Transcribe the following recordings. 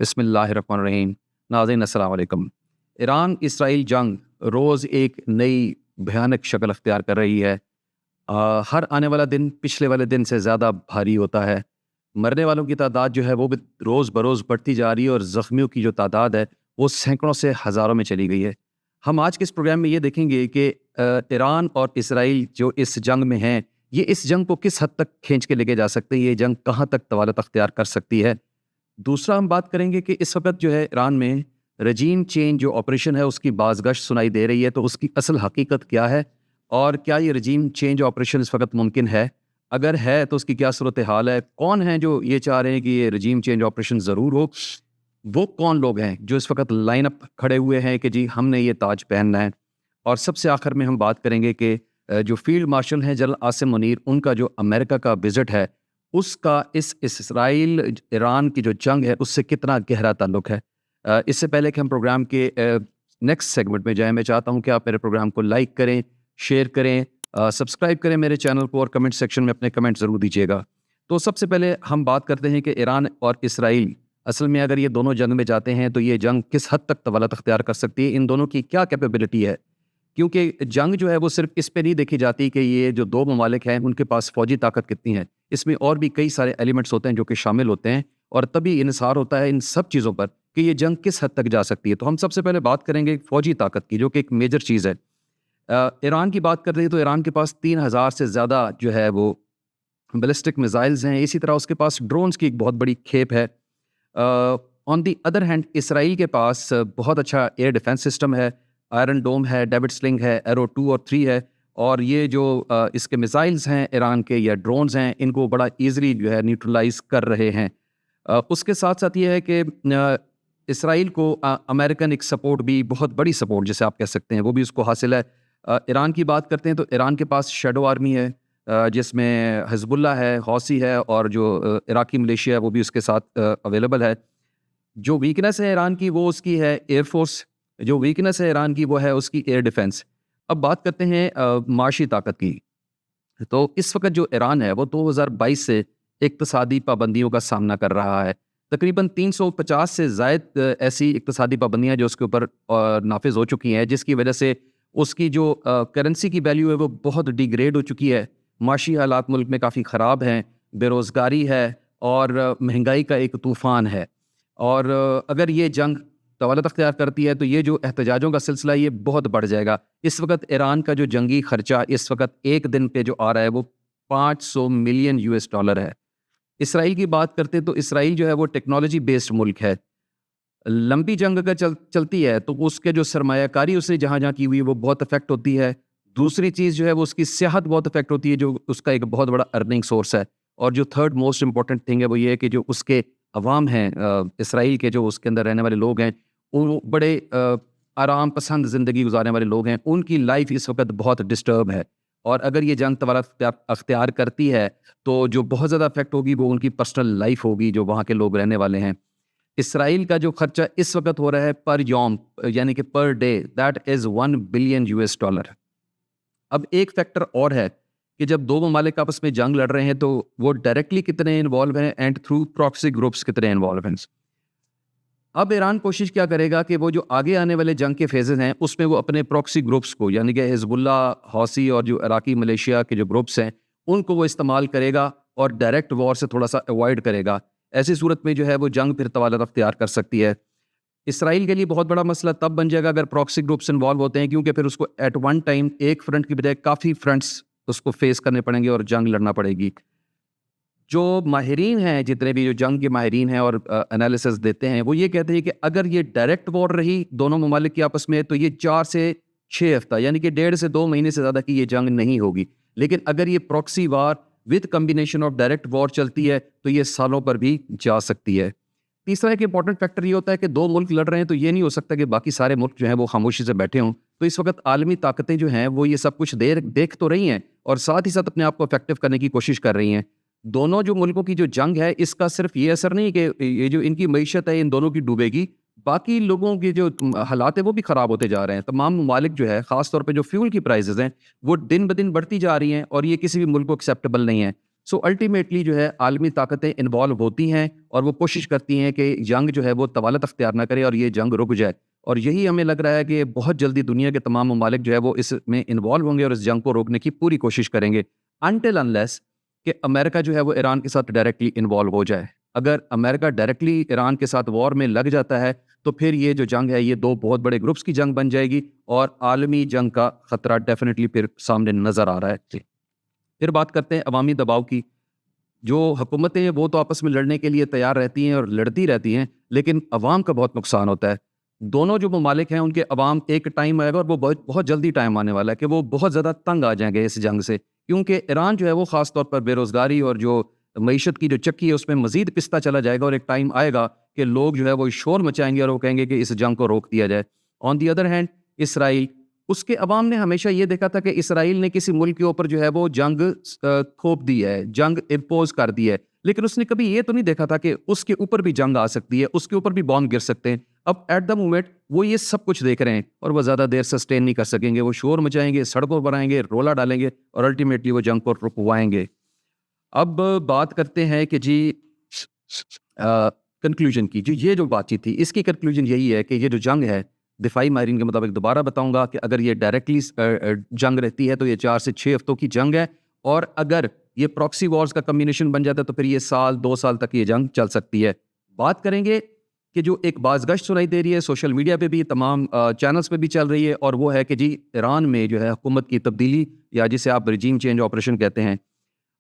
بسم اللہ الرحمن الرحیم. ناظرین السلام علیکم. ایران اسرائیل جنگ روز ایک نئی بھیانک شکل اختیار کر رہی ہے. ہر آنے والا دن پچھلے والے دن سے زیادہ بھاری ہوتا ہے. مرنے والوں کی تعداد جو ہے وہ بھی روز بروز بڑھتی جا رہی ہے اور زخمیوں کی جو تعداد ہے وہ سینکڑوں سے ہزاروں میں چلی گئی ہے. ہم آج کے اس پروگرام میں یہ دیکھیں گے کہ ایران اور اسرائیل جو اس جنگ میں ہیں یہ اس جنگ کو کس حد تک کھینچ کے لے کے جا سکتے ہیں, یہ جنگ کہاں تک طوالت اختیار کر سکتی ہے. دوسرا ہم بات کریں گے کہ اس وقت جو ہے ایران میں رجیم چینج جو آپریشن ہے اس کی بازگشت سنائی دے رہی ہے, تو اس کی اصل حقیقت کیا ہے اور کیا یہ رجیم چینج آپریشن اس وقت ممکن ہے؟ اگر ہے تو اس کی کیا صورتحال ہے؟ کون ہیں جو یہ چاہ رہے ہیں کہ یہ رجیم چینج آپریشن ضرور ہو؟ وہ کون لوگ ہیں جو اس وقت لائن اپ کھڑے ہوئے ہیں کہ جی ہم نے یہ تاج پہننا ہے؟ اور سب سے آخر میں ہم بات کریں گے کہ جو فیلڈ مارشل ہیں جنرل عاصم منیر, ان کا جو امریکہ کا وزٹ ہے اس کا اس اسرائیل ایران کی جو جنگ ہے اس سے کتنا گہرا تعلق ہے. اس سے پہلے کہ ہم پروگرام کے نیکسٹ سیگمنٹ میں جائیں, میں چاہتا ہوں کہ آپ میرے پروگرام کو لائک کریں, شیئر کریں, سبسکرائب کریں میرے چینل کو اور کمنٹ سیکشن میں اپنے کمنٹ ضرور دیجیے گا. تو سب سے پہلے ہم بات کرتے ہیں کہ ایران اور اسرائیل اصل میں اگر یہ دونوں جنگ میں جاتے ہیں تو یہ جنگ کس حد تک طوالت اختیار کر سکتی ہے, ان دونوں کی کیا کیپیبلٹی ہے. کیونکہ جنگ جو ہے وہ صرف اس پہ نہیں دیکھی جاتی کہ یہ جو دو ممالک ہیں ان کے پاس فوجی طاقت کتنی ہے, اس میں اور بھی کئی سارے ایلیمنٹس ہوتے ہیں جو کہ شامل ہوتے ہیں, اور تبھی انحصار ہوتا ہے ان سب چیزوں پر کہ یہ جنگ کس حد تک جا سکتی ہے. تو ہم سب سے پہلے بات کریں گے فوجی طاقت کی, جو کہ ایک میجر چیز ہے. ایران کی بات کر رہے ہیں تو ایران کے پاس 3000 سے زیادہ جو ہے وہ بیلسٹک میزائلز ہیں. اسی طرح اس کے پاس ڈرونز کی ایک بہت بڑی کھیپ ہے. آن دی ادر ہینڈ اسرائیل کے پاس بہت اچھا ایئر ڈیفنس سسٹم ہے, آئرن ڈوم ہے, ڈیوڈ سلنگ ہے, ایرو 2 اور 3 ہے, اور یہ جو اس کے میزائلز ہیں ایران کے یا ڈرونز ہیں ان کو بڑا ایزلی جو ہے نیوٹرلائز کر رہے ہیں. اس کے ساتھ ساتھ یہ ہے کہ اسرائیل کو امریکن ایک سپورٹ بھی, بہت بڑی سپورٹ جسے آپ کہہ سکتے ہیں, وہ بھی اس کو حاصل ہے. ایران کی بات کرتے ہیں تو ایران کے پاس شیڈو آرمی ہے جس میں حزب اللہ ہے, حوثی ہے, اور جو عراقی ملیشیا ہے وہ بھی اس کے ساتھ اویلیبل ہے. جو ویکنس ہے ایران کی وہ اس کی ہے ایئر فورس, جو ویکنس ہے ایران کی وہ ہے اس کی ایئر ڈیفنس. اب بات کرتے ہیں معاشی طاقت کی. تو اس وقت جو ایران ہے وہ 2022 سے اقتصادی پابندیوں کا سامنا کر رہا ہے. تقریباً 350 سے زائد ایسی اقتصادی پابندیاں جو اس کے اوپر نافذ ہو چکی ہیں, جس کی وجہ سے اس کی جو کرنسی کی ویلیو ہے وہ بہت ڈیگریڈ ہو چکی ہے. معاشی حالات ملک میں کافی خراب ہیں, بے روزگاری ہے اور مہنگائی کا ایک طوفان ہے. اور اگر یہ جنگ طوالت اختیار کرتی ہے تو یہ جو احتجاجوں کا سلسلہ یہ بہت بڑھ جائے گا. اس وقت ایران کا جو جنگی خرچہ اس وقت ایک دن پہ جو آ رہا ہے وہ $500 ملین ہے. اسرائیل کی بات کرتے تو اسرائیل جو ہے وہ ٹیکنالوجی بیسڈ ملک ہے. لمبی جنگ اگر چلتی ہے تو اس کے جو سرمایہ کاری اس نے جہاں جہاں کی ہوئی وہ بہت افیکٹ ہوتی ہے. دوسری چیز جو ہے وہ اس کی سیاحت بہت افیکٹ ہوتی ہے, جو اس کا ایک بہت بڑا ارننگ سورس ہے. اور جو تھرڈ موسٹ امپورٹنٹ تھنگ ہے وہ یہ ہے کہ جو اس کے عوام ہیں اسرائیل کے, جو اس کے اندر رہنے والے لوگ ہیں وہ بڑے آرام پسند زندگی گزارنے والے لوگ ہیں, ان کی لائف اس وقت بہت ڈسٹرب ہے. اور اگر یہ جنگ طوالت اختیار کرتی ہے تو جو بہت زیادہ افیکٹ ہوگی وہ ان کی پرسنل لائف ہوگی جو وہاں کے لوگ رہنے والے ہیں. اسرائیل کا جو خرچہ اس وقت ہو رہا ہے پر یوم یعنی کہ per day, that is $1 billion. اب ایک فیکٹر اور ہے کہ جب دو ممالک آپس میں جنگ لڑ رہے ہیں تو وہ ڈائریکٹلی کتنے انوالو ہیں اینڈ تھرو پراکسی گروپس کتنے انوالو ہیں. اب ایران کوشش کیا کرے گا کہ وہ جو آگے آنے والے جنگ کے فیزز ہیں اس میں وہ اپنے پراکسی گروپس کو, یعنی کہ حزب اللہ, حوثی اور جو عراقی ملیشیا کے جو گروپس ہیں ان کو وہ استعمال کرے گا اور ڈائریکٹ وار سے تھوڑا سا اوائڈ کرے گا. ایسی صورت میں جو ہے وہ جنگ پھر طوالت اختیار کر سکتی ہے. اسرائیل کے لیے بہت بڑا مسئلہ تب بن جائے گا اگر پراکسی گروپس انوالو ہوتے ہیں, کیونکہ پھر اس کو ایٹ ون ٹائم ایک فرنٹ کی بجائے کافی فرنٹس اس کو فیس کرنے پڑیں گے اور جنگ لڑنا پڑے گی. جو ماہرین ہیں, جتنے بھی جو جنگ کے ماہرین ہیں اور انالیسس دیتے ہیں, وہ یہ کہتے ہیں کہ اگر یہ ڈائریکٹ وار رہی دونوں ممالک کے آپس میں تو یہ 4 سے 6 ہفتہ یعنی کہ 1.5 سے 2 مہینے سے زیادہ کی یہ جنگ نہیں ہوگی. لیکن اگر یہ proxy war with combination of direct war چلتی ہے تو یہ سالوں پر بھی جا سکتی ہے. تیسرا ایک امپورٹنٹ فیکٹر یہ ہوتا ہے کہ دو ملک لڑ رہے ہیں تو یہ نہیں ہو سکتا کہ باقی سارے ملک جو ہیں وہ خاموشی سے بیٹھے ہوں. تو اس وقت عالمی طاقتیں جو ہیں وہ یہ سب کچھ دیکھ تو رہی ہیں اور ساتھ ہی ساتھ اپنے آپ کو افیکٹو کرنے کی کوشش کر رہی ہیں. دونوں جو ملکوں کی جو جنگ ہے اس کا صرف یہ اثر نہیں کہ یہ جو ان کی معیشت ہے ان دونوں کی ڈوبے گی, باقی لوگوں کے جو حالات ہیں وہ بھی خراب ہوتے جا رہے ہیں. تمام ممالک جو ہے خاص طور پہ جو فیول کی پرائزز ہیں وہ دن بدن بڑھتی جا رہی ہیں اور یہ کسی بھی ملک کو ایکسیپٹیبل نہیں ہے. سو الٹیمیٹلی جو ہے عالمی طاقتیں انوالو ہوتی ہیں اور وہ کوشش کرتی ہیں کہ جنگ جو ہے وہ طوالت اختیار نہ کرے اور یہ جنگ رک جائے، اور یہی ہمیں لگ رہا ہے کہ بہت جلدی دنیا کے تمام ممالک جو ہے وہ اس میں انوالو ہوں گے اور اس جنگ کو روکنے کی پوری کوشش کریں گے، انٹل انلیس کہ امریکہ جو ہے وہ ایران کے ساتھ ڈائریکٹلی انوالو ہو جائے۔ اگر امریکہ ڈائریکٹلی ایران کے ساتھ وار میں لگ جاتا ہے تو پھر یہ جو جنگ ہے یہ دو بہت بڑے گروپس کی جنگ بن جائے گی اور عالمی جنگ کا خطرہ ڈیفینیٹلی پھر سامنے نظر آ رہا ہے۔ پھر بات کرتے ہیں عوامی دباؤ کی۔ جو حکومتیں ہیں وہ تو آپس میں لڑنے کے لیے تیار رہتی ہیں اور لڑتی رہتی ہیں، لیکن عوام کا بہت نقصان ہوتا ہے۔ دونوں جو ممالک ہیں ان کے عوام ایک ٹائم آئے گا اور وہ بہت جلدی ٹائم آنے والا ہے کہ وہ بہت زیادہ تنگ آ جائیں گے اس جنگ سے، کیونکہ ایران جو ہے وہ خاص طور پر بے روزگاری اور جو معیشت کی جو چکی ہے اس میں مزید پستا چلا جائے گا، اور ایک ٹائم آئے گا کہ لوگ جو ہے وہ شور مچائیں گے اور وہ کہیں گے کہ اس جنگ کو روک دیا جائے۔ آن دی ادر ہینڈ اسرائیل، اس کے عوام نے ہمیشہ یہ دیکھا تھا کہ اسرائیل نے کسی ملک کے اوپر جو ہے وہ جنگ تھوپ دی ہے، جنگ امپوز کر دی ہے، لیکن اس نے کبھی یہ تو نہیں دیکھا تھا کہ اس کے اوپر بھی جنگ آ سکتی ہے، اس کے اوپر بھی بام گر سکتے ہیں۔ اب ایٹ دا مومنٹ وہ یہ سب کچھ دیکھ رہے ہیں اور وہ زیادہ دیر سسٹین نہیں کر سکیں گے، وہ شور مچائیں گے، سڑکوں پر آئیں گے، رولا ڈالیں گے اور الٹیمیٹلی وہ جنگ کو رکوائیں گے۔ اب بات کرتے ہیں کہ جی کنکلوژن کی، جو یہ جو بات چیت تھی اس کی کنکلوژن یہی ہے کہ یہ جو جنگ ہے، دفاعی ماہرین کے مطابق دوبارہ بتاؤں گا کہ اگر یہ ڈائریکٹلی جنگ رہتی ہے تو یہ 4 سے 6 ہفتوں کی جنگ ہے، اور اگر یہ پراکسی وارز کا کمبینیشن بن جاتا ہے تو پھر یہ سال 2 سال تک یہ جنگ چل سکتی ہے۔ بات کریں گے کہ جو ایک بازگشت سنائی دے رہی ہے سوشل میڈیا پہ بھی، تمام چینلز پہ بھی چل رہی ہے، اور وہ ہے کہ جی ایران میں جو ہے حکومت کی تبدیلی، یا جسے آپ رجیم چینج آپریشن کہتے ہیں۔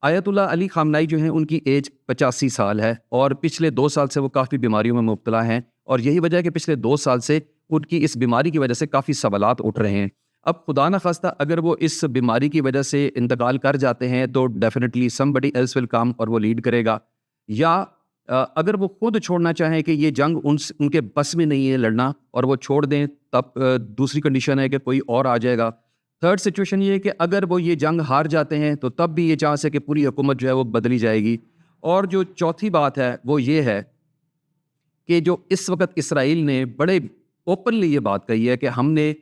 آیت اللہ علی خامنائی جو ہیں ان کی ایج 85 سال ہے اور پچھلے 2 سال سے وہ کافی بیماریوں میں مبتلا ہیں، اور یہی وجہ ہے کہ پچھلے 2 سال سے ان کی اس بیماری کی وجہ سے کافی سوالات اٹھ رہے ہیں۔ اب خدا نخواستہ اگر وہ اس بیماری کی وجہ سے انتقال کر جاتے ہیں تو definitely somebody else will come اور وہ لیڈ کرے گا، یا اگر وہ خود چھوڑنا چاہیں کہ یہ جنگ ان کے بس میں نہیں ہے لڑنا اور وہ چھوڑ دیں، تب دوسری کنڈیشن ہے کہ کوئی اور آ جائے گا۔ تھرڈ سچویشن یہ ہے کہ اگر وہ یہ جنگ ہار جاتے ہیں تو تب بھی یہ چانس ہے کہ پوری حکومت جو ہے وہ بدلی جائے گی۔ اور جو چوتھی بات ہے وہ یہ ہے کہ جو اس وقت اسرائیل نے بڑے اوپنلی یہ بات کہی ہے کہ ہم نے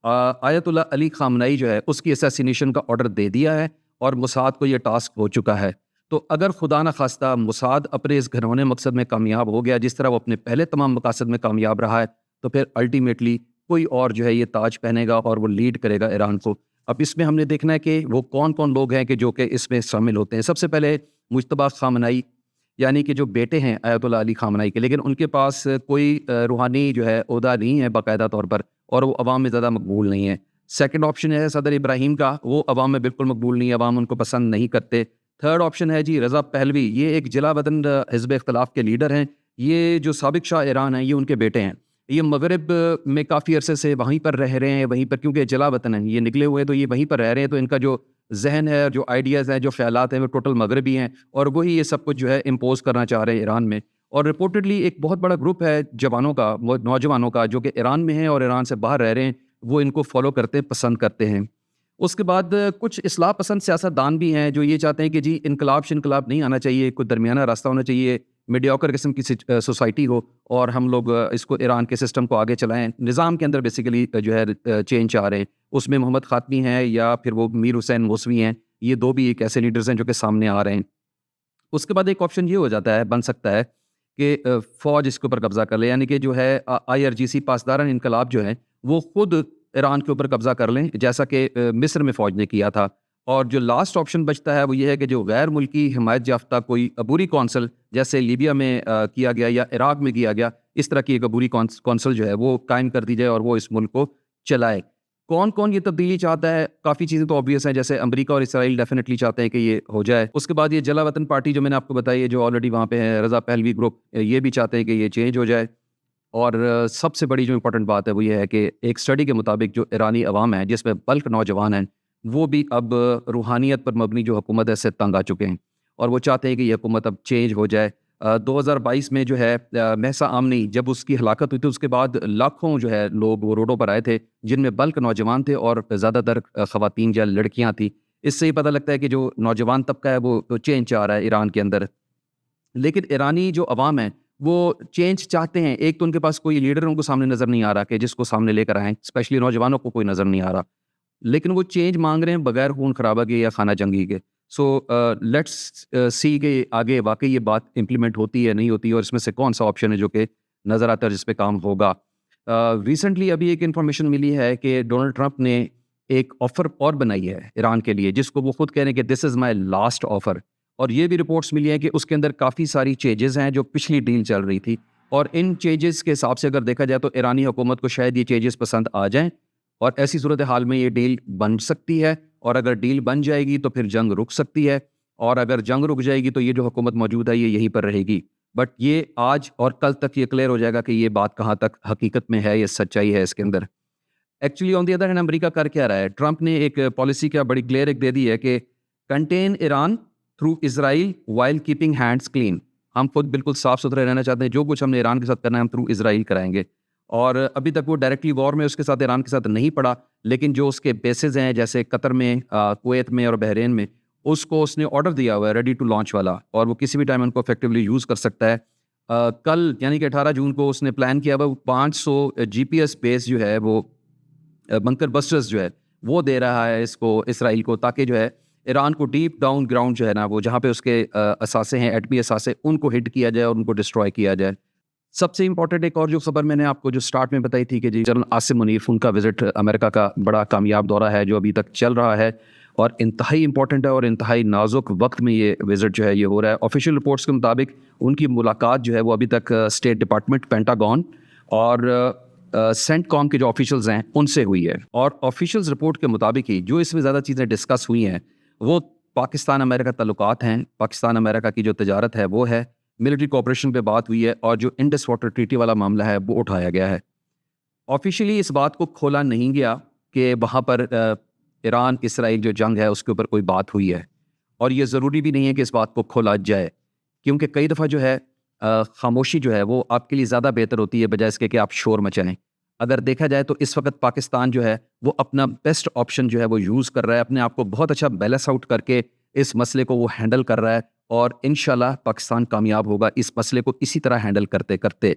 آیت اللہ علی خامنائی جو ہے اس کی اسیسینیشن کا آرڈر دے دیا ہے اور موساد کو یہ ٹاسک ہو چکا ہے۔ تو اگر خدا نخواستہ موساد اپنے اس گھنونے مقصد میں کامیاب ہو گیا جس طرح وہ اپنے پہلے تمام مقاصد میں کامیاب رہا ہے، تو پھر الٹیمیٹلی کوئی اور جو ہے یہ تاج پہنے گا اور وہ لیڈ کرے گا ایران کو۔ اب اس میں ہم نے دیکھنا ہے کہ وہ کون کون لوگ ہیں کہ جو کہ اس میں شامل ہوتے ہیں۔ سب سے پہلے مجتبیٰ خامنائی، یعنی کہ جو بیٹے ہیں آیت اللہ علی خامنائی کے، لیکن ان کے پاس کوئی روحانی جو ہے عہدہ نہیں ہے باقاعدہ طور پر، اور وہ عوام میں زیادہ مقبول نہیں ہے۔ سیکنڈ آپشن ہے صدر ابراہیم کا، وہ عوام میں بالکل مقبول نہیں ہے، عوام ان کو پسند نہیں کرتے۔ تھرڈ آپشن ہے جی رضا پہلوی، یہ ایک جلا وطن حزب اختلاف کے لیڈر ہیں، یہ جو سابق شاہ ایران ہیں یہ ان کے بیٹے ہیں، یہ مغرب میں کافی عرصے سے وہیں پر رہ رہے ہیں، وہیں پر کیونکہ جلا وطن ہیں، یہ نکلے ہوئے تو یہ وہیں پر رہ رہے ہیں، تو ان کا جو ذہن ہے، جو آئیڈیاز ہیں، جو خیالات ہیں وہ ٹوٹل مغربی ہیں، اور وہی یہ سب کچھ جو ہے امپوز کرنا چاہ رہے ہیں ایران میں۔ اور رپورٹڈلی ایک بہت بڑا گروپ ہے جوانوں کا، وہ نوجوانوں کا جو کہ ایران میں ہیں اور ایران سے باہر رہ رہے ہیں، وہ ان کو فالو کرتے پسند کرتے ہیں۔ اس کے بعد کچھ اصلاح پسند سیاست دان بھی ہیں جو یہ چاہتے ہیں کہ جی انقلاب نہیں آنا چاہیے، کوئی درمیانہ راستہ ہونا چاہیے، میڈیوکر قسم کی سوسائٹی ہو، اور ہم لوگ اس کو ایران کے سسٹم کو آگے چلائیں، نظام کے اندر بیسیکلی جو ہے چینج چاہ رہے ہیں۔ اس میں محمد خاتمی ہیں یا پھر وہ میر حسین موسوی ہیں، یہ دو بھی ایک ایسے لیڈرز ہیں جو کہ سامنے آ رہے ہیں۔ اس کے بعد ایک آپشن یہ ہو جاتا ہے، بن سکتا ہے کہ فوج اس کے اوپر قبضہ کر لے، یعنی کہ جو ہے IRGC پاسداران انقلاب جو ہے وہ خود ایران کے اوپر قبضہ کر لیں، جیسا کہ مصر میں فوج نے کیا تھا۔ اور جو لاسٹ آپشن بچتا ہے وہ یہ ہے کہ جو غیر ملکی حمایت یافتہ کوئی عبوری کونسل، جیسے لیبیا میں کیا گیا یا عراق میں کیا گیا، اس طرح کی ایک عبوری کونسل جو ہے وہ قائم کر دی جائے اور وہ اس ملک کو چلائے۔ کون کون یہ تبدیلی چاہتا ہے؟ کافی چیزیں تو آبویس ہیں، جیسے امریکہ اور اسرائیل ڈیفینیٹلی چاہتے ہیں کہ یہ ہو جائے۔ اس کے بعد یہ جلا وطن پارٹی جو میں نے آپ کو بتائی ہے، جو آلریڈی وہاں پہ ہے، رضا پہلوی گروپ، یہ بھی چاہتے ہیں کہ یہ چینج ہو جائے۔ اور سب سے بڑی جو امپورٹنٹ بات ہے وہ یہ ہے کہ ایک اسٹڈی کے مطابق جو ایرانی عوام ہے، جس میں بلک نوجوان ہیں، وہ بھی اب روحانیت پر مبنی جو حکومت ہے اس سے تنگ آ چکے ہیں، اور وہ چاہتے ہیں کہ یہ حکومت اب چینج ہو جائے۔ 2022 میں جو ہے مہسا آمنی جب اس کی ہلاکت ہوئی تھی، اس کے بعد لاکھوں جو ہے لوگ وہ روڈوں پر آئے تھے، جن میں بلک نوجوان تھے اور زیادہ تر خواتین یا لڑکیاں تھیں۔ اس سے یہ پتہ لگتا ہے کہ جو نوجوان طبقہ ہے وہ چینج چاہ رہا ہے ایران کے اندر۔ لیکن ایرانی جو عوام ہے وہ چینج چاہتے ہیں، ایک تو ان کے پاس کوئی لیڈر ان کو سامنے نظر نہیں آ رہا کہ جس کو سامنے لے کر آئیں، اسپیشلی نوجوانوں کو کوئی نظر نہیں آ رہا، لیکن وہ چینج مانگ رہے ہیں بغیر خون خرابہ کے یا خانہ جنگی کے۔ سو لیٹس سی کہ آگے واقعی یہ بات امپلیمنٹ ہوتی ہے نہیں ہوتی ہے، اور اس میں سے کون سا آپشن ہے جو کہ نظر آتا ہے جس پہ کام ہوگا. ریسنٹلی ابھی ایک انفارمیشن ملی ہے کہ ڈونلڈ ٹرمپ نے ایک آفر اور بنائی ہے ایران کے لیے، جس کو وہ خود کہہ رہے ہیں کہ دس از مائی لاسٹ آفر. اور یہ بھی رپورٹس ملی ہیں کہ اس کے اندر کافی ساری چینجز ہیں جو پچھلی ڈیل چل رہی تھی، اور ان چینجز کے حساب سے اگر دیکھا جائے تو ایرانی حکومت کو شاید یہ چینجز پسند آ جائیں، اور ایسی صورتحال میں یہ ڈیل بن سکتی ہے. اور اگر ڈیل بن جائے گی تو پھر جنگ رک سکتی ہے، اور اگر جنگ رک جائے گی تو یہ جو حکومت موجود ہے یہ یہیں پر رہے گی. بٹ یہ آج اور کل تک یہ کلیئر ہو جائے گا کہ یہ بات کہاں تک حقیقت میں ہے، یہ سچائی ہے اس کے اندر. Actually on the other hand America کر کیا رہا ہے؟ ٹرمپ نے ایک پالیسی کیا بڑی کلیئر ایک دے دی ہے کہ کنٹین ایران تھرو اسرائیل وائل کیپنگ ہینڈس کلین. ہم خود بالکل صاف ستھرے رہنا چاہتے ہیں، جو کچھ ہم نے ایران کے ساتھ کرنا ہے ہم تھرو اسرائیل کرائیں گے. اور ابھی تک وہ ڈائریکٹلی وار میں اس کے ساتھ ایران کے ساتھ نہیں پڑا، لیکن جو اس کے بیسز ہیں جیسے قطر میں، کویت میں اور بحرین میں، اس کو اس نے آرڈر دیا ہوا ہے ریڈی ٹو لانچ والا، اور وہ کسی بھی ٹائم ان کو افیکٹولی یوز کر سکتا ہے. کل یعنی کہ 18 جون کو اس نے پلان کیا ہوا 500 GPS بیس جو ہے وہ بنکر بسٹرز جو ہے وہ دے رہا ہے اس کو اسرائیل کو، تاکہ جو ہے ایران کو ڈیپ ڈاؤن گراؤنڈ جو ہے نا، وہ جہاں پہ اس کے اثاثے ہیں، ایٹمی اثاثے، ان کو ہٹ کیا جائے اور ان کو ڈسٹروائے کیا جائے. سب سے امپورٹنٹ ایک اور جو خبر میں نے آپ کو جو سٹارٹ میں بتائی تھی کہ جی جنرل عاصم منیف، ان کا وزٹ امریکہ کا بڑا کامیاب دورہ ہے جو ابھی تک چل رہا ہے، اور انتہائی امپورٹنٹ ہے اور انتہائی نازک وقت میں یہ وزٹ جو ہے یہ ہو رہا ہے. آفیشیل رپورٹس کے مطابق ان کی ملاقات جو ہے وہ ابھی تک اسٹیٹ ڈپارٹمنٹ، پینٹاگون اور سینٹ کام کے جو آفیشلز ہیں ان سے ہوئی ہے. اور آفیشلز رپورٹ کے مطابق ہی جو اس میں زیادہ چیزیں ڈسکس ہوئی ہیں وہ پاکستان امریکہ تعلقات ہیں، پاکستان امریکہ کی جو تجارت ہے وہ ہے، ملٹری کوآپریشن پہ بات ہوئی ہے، اور جو انڈس واٹر ٹریٹی والا معاملہ ہے وہ اٹھایا گیا ہے. آفیشیلی اس بات کو کھولا نہیں گیا کہ وہاں پر ایران اسرائیل جو جنگ ہے اس کے اوپر کوئی بات ہوئی ہے، اور یہ ضروری بھی نہیں ہے کہ اس بات کو کھولا جائے، کیونکہ کئی دفعہ جو ہے خاموشی جو ہے وہ آپ کے لیے زیادہ بہتر ہوتی ہے بجائے اس کے کہ آپ شور مچائیں. اگر دیکھا جائے تو اس وقت پاکستان جو ہے وہ اپنا بیسٹ آپشن جو ہے وہ یوز کر رہا ہے، اپنے آپ کو بہت اچھا بیلنس آؤٹ کر کے اس مسئلے کو وہ ہینڈل کر رہا ہے، اور انشاءاللہ پاکستان کامیاب ہوگا اس مسئلے کو اسی طرح ہینڈل کرتے کرتے.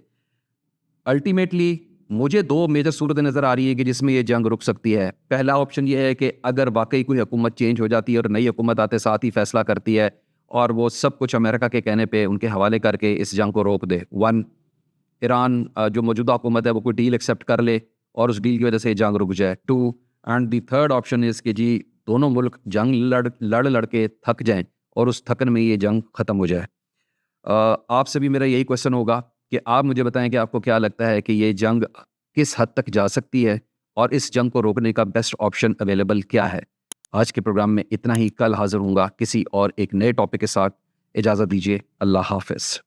الٹیمیٹلی مجھے 2 میجر صورتیں نظر آ رہی ہے کہ جس میں یہ جنگ رک سکتی ہے. پہلا آپشن یہ ہے کہ اگر واقعی کوئی حکومت چینج ہو جاتی ہے اور نئی حکومت آتے ساتھ ہی فیصلہ کرتی ہے اور وہ سب کچھ امریکہ کے کہنے پہ ان کے حوالے کر کے اس جنگ کو روک دے. 1، ایران جو موجودہ حکومت ہے وہ کوئی ڈیل ایکسیپٹ کر لے اور اس ڈیل کی وجہ سے یہ جنگ رک جائے. 2، and the third option is کہ جی دونوں ملک جنگ لڑ کے تھک جائیں اور اس تھکن میں یہ جنگ ختم ہو جائے. آپ سے بھی میرا یہی کویشچن ہوگا کہ آپ مجھے بتائیں کہ آپ کو کیا لگتا ہے کہ یہ جنگ کس حد تک جا سکتی ہے، اور اس جنگ کو روکنے کا بیسٹ آپشن اویلیبل کیا ہے. آج کے پروگرام میں اتنا ہی. کل حاضر ہوں گا کسی اور ایک نئے ٹاپک کے ساتھ. اجازت دیجیے. اللہ حافظ.